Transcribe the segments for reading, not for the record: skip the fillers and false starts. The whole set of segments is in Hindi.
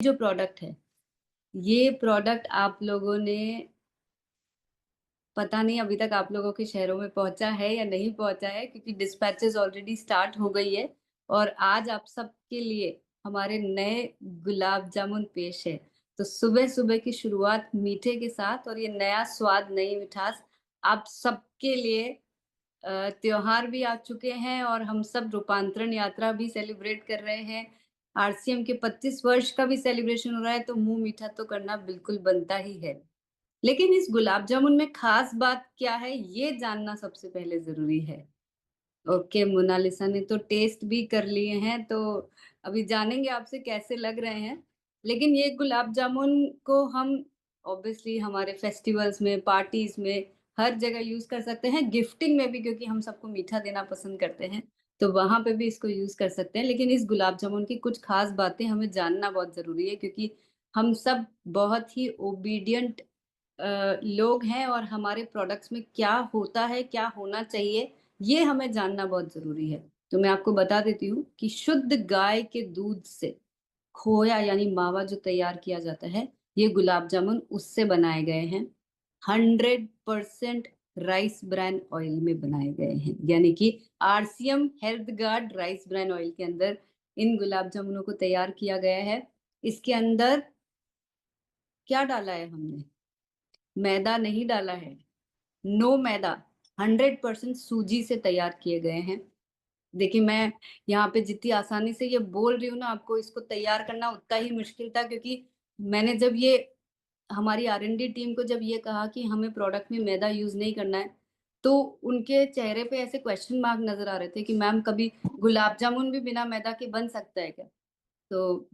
जो प्रोडक्ट है, ये प्रोडक्ट आप लोगों ने पता नहीं अभी तक आप लोगों के शहरों में पहुँचा है या नहीं पहुँचा है क्योंकि डिस्पैचेज़ ऑलरेडी स्टार्ट हो गई है और आज आप सबके लिए हमारे नए गुलाब जामुन पेश है। तो सुबह-सुबह की शुरुआत मीठे के साथ और ये नया स्वाद, नई मिठास आप सबके लिए त्योहार भी आ चुके हैं और हम सब रूपांतरण यात्रा भी सेलिब्रेट कर रहे हैं। आरसीएम के 25 वर्ष का भी सेलिब्रेशन हो रहा है, तो मुँह मीठा तो करना बिल्कुल बनता ही है। लेकिन इस गुलाब जामुन में ख़ास बात क्या है, ये जानना सबसे पहले ज़रूरी है। ओके, मोनालिसा ने तो टेस्ट भी कर लिए हैं, तो अभी जानेंगे आपसे कैसे लग रहे हैं। लेकिन ये गुलाब जामुन को हम ऑब्वियसली हमारे फेस्टिवल्स में, पार्टीज़ में, हर जगह यूज़ कर सकते हैं, गिफ्टिंग में भी क्योंकि हम सबको मीठा देना पसंद करते हैं, तो वहाँ पे भी इसको यूज़ कर सकते हैं। लेकिन इस गुलाब जामुन की कुछ ख़ास बातें हमें जानना बहुत ज़रूरी है क्योंकि हम सब बहुत ही ओबीडिएंट लोग हैं और हमारे प्रोडक्ट्स में क्या होता है, क्या होना चाहिए, ये हमें जानना बहुत ज़रूरी है। तो मैं आपको बता देती हूँ कि शुद्ध गाय के दूध से खोया यानी मावा जो तैयार किया जाता है, ये गुलाब जामुन उससे बनाए गए हैं। 100% राइस ब्रान ऑयल में बनाए गए हैं, यानी कि RCM health guard rice bran oil के अंदर इन गुलाब जामुनों को तैयार किया गया है। इसके अंदर क्या डाला है हमने? मैदा नहीं डाला है। नो मैदा, 100% सूजी से तैयार किए गए हैं। देखिए, मैं यहाँ पे जितनी आसानी से ये बोल रही हूँ ना, आपको इसको तैयार करना उतना ही मुश्किल था क्योंकि मैंने जब ये हमारी आर&डी टीम को जब ये कहा कि हमें प्रोडक्ट में मैदा यूज़ नहीं करना है, तो उनके चेहरे पे ऐसे क्वेश्चन मार्क नज़र आ रहे थे कि मैम कभी गुलाब जामुन भी बिना मैदा के बन सकता है क्या? तो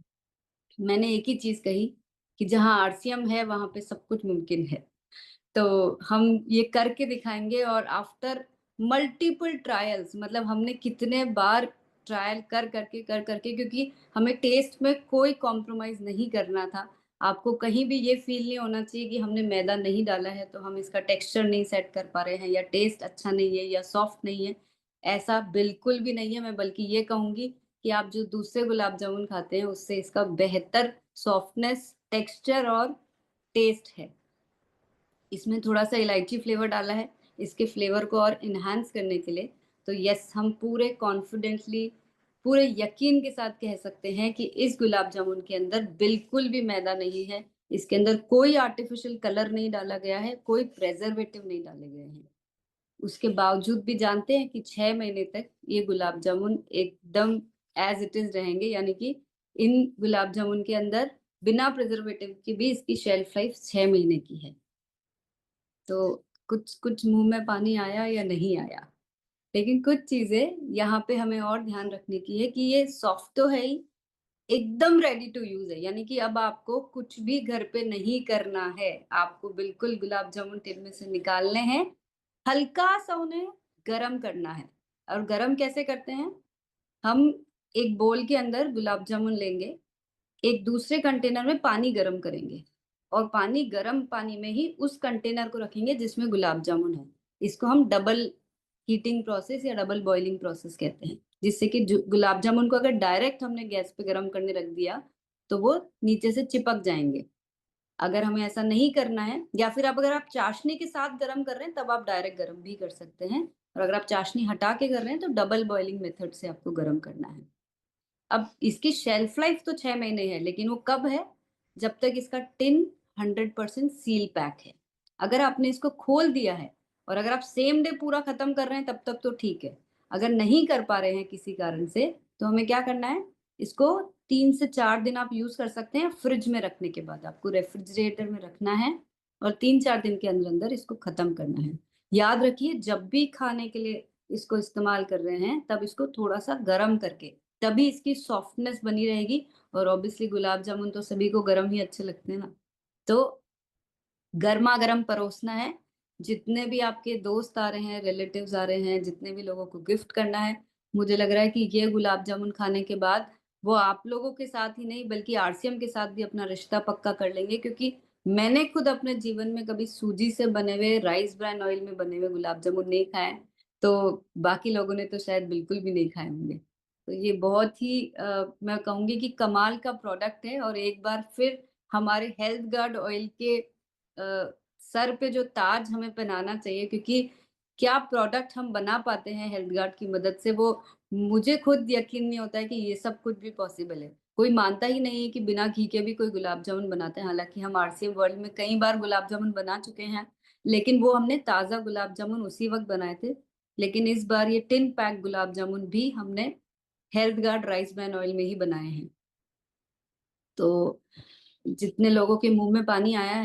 मैंने एक ही चीज़ कही कि जहाँ आरसीएम है, वहाँ पे सब कुछ मुमकिन है। तो हम ये करके दिखाएँगे और आफ्टर मल्टीपल ट्रायल्स मतलब हमने कितने बार ट्रायल कर करके क्योंकि हमें टेस्ट में कोई कॉम्प्रोमाइज़ नहीं करना था। आपको कहीं भी ये फ़ील नहीं होना चाहिए कि हमने मैदा नहीं डाला है, तो हम इसका टेक्सचर नहीं सेट कर पा रहे हैं या टेस्ट अच्छा नहीं है या सॉफ्ट नहीं है। ऐसा बिल्कुल भी नहीं है, मैं बल्कि ये कहूँगी कि आप जो दूसरे गुलाब जामुन खाते हैं, उससे इसका बेहतर सॉफ्टनेस, टेक्सचर और टेस्ट है। इसमें थोड़ा-सा इलायची फ्लेवर डाला है, इसके फ्लेवर को और एनहांस करने के लिए। तो येस, हम पूरे कॉन्फिडेंटली, पूरे यकीन के साथ कह सकते हैं कि इस गुलाब जामुन के अंदर बिल्कुल भी मैदा नहीं है। इसके अंदर कोई आर्टिफ़िशियल कलर नहीं डाला गया है, कोई प्रिज़र्वेटिव नहीं डाले गए हैं। उसके बावजूद भी जानते हैं कि 6 महीने तक ये गुलाब जामुन एकदम एज़ इट इज़ रहेंगे, यानी कि इन गुलाब जामुन के अंदर बिना प्रिज़र्वेटिव के भी इसकी शेल्फ लाइफ़ 6 महीने की है। तो कुछ मुँह में पानी आया या नहीं आया? लेकिन कुछ चीज़ें यहाँ पे हमें और ध्यान रखने की है कि ये सॉफ्ट तो है ही, एकदम रेडी टू यूज़ है, यानी कि अब आपको कुछ भी घर पे नहीं करना है। आपको बिल्कुल गुलाब जामुन टिन में से निकालने हैं, हल्का-सा उन्हें गरम करना है और गरम कैसे करते हैं? हम एक बोल के अंदर गुलाब जामुन लेंगे, एक दूसरे कंटेनर में पानी गरम करेंगे और पानी गरम पानी में ही उस कंटेनर को रखेंगे जिसमें गुलाब जामुन है। इसको हम डबल हीटिंग प्रोसेस या डबल बॉइलिंग प्रोसेस कहते हैं। जिससे कि जो गुलाब जामुन को अगर डायरेक्ट हमने गैस पे गरम करने रख दिया, तो वो नीचे से चिपक जाएँगे। अगर हमें ऐसा नहीं करना है या फिर अब अगर आप चाशनी के साथ गरम कर रहे हैं, तब आप डायरेक्ट गरम भी कर सकते हैं और अगर आप चाशनी हटा के कर रहे हैं, तो डबल बॉइलिंग मेथड से आपको गरम करना है। अब इसकी शेल्फ लाइफ तो 6 महीने है, लेकिन वो कब है? जब तक इसका टिन 100% सील पैक है। अगर आपने इसको खोल दिया है और अगर आप सेम डे पूरा खत्म कर रहे हैं तब तक तो ठीक है। अगर नहीं कर पा रहे हैं किसी कारण से, तो हमें क्या करना है? इसको 3 से 4 दिन आप यूज़ कर सकते हैं फ्रिज में रखने के बाद। आपको रेफ्रिजरेटर में रखना है और 3-4 दिन के अंदर-अंदर इसको खत्म करना है। याद रखिए, जब भी खाने के लिए इसको इस्तेमाल कर रहे हैं, तब इसको थोड़ा-सा गरम करके, तभी इसकी सॉफ्टनेस बनी रहेगी और ऑब्वियसली गुलाब जामुन तो सभी को गरम ही अच्छे लगते हैं ना। तो गरमा-गरम परोसना है। जितने भी आपके दोस्त आ रहे हैं, रिलेटिव्स आ रहे हैं, जितने भी लोगों को गिफ्ट करना है, मुझे लग रहा है कि ये गुलाब जामुन खाने के बाद वो आप लोगों के साथ ही नहीं बल्कि आरसीएम के साथ भी अपना रिश्ता पक्का कर लेंगे क्योंकि मैंने खुद अपने जीवन में कभी सूजी से बने हुए, राइस ब्रान ऑयल में बने हुए गुलाब जामुन नहीं खाए, तो बाकी लोगों ने तो शायद बिल्कुल भी नहीं खाए होंगे। तो ये बहुत ही मैं कहूँगी कि कमाल का प्रोडक्ट है और एक बार फिर हमारे हेल्थ गार्ड ऑयल के सर पे जो ताज हमें पहनाना चाहिए क्योंकि क्या प्रोडक्ट हम बना पाते हैं हेल्थ गार्ड की मदद से वो मुझे खुद यकीन नहीं होता है कि ये सब कुछ भी पॉसिबल है। कोई मानता ही नहीं है कि बिना घी के भी कोई गुलाब जामुन बनाते हैं। हालाँकि हम आरसीएम वर्ल्ड में कई बार गुलाब जामुन बना चुके हैं, लेकिन वो हमने ताज़ा गुलाब जामुन उसी वक़्त बनाए थे। लेकिन इस बार ये टिन पैक गुलाब जामुन भी हमने health guard rice bran oil में ही बनाए हैं। तो जितने लोगों के मुँह में पानी आया है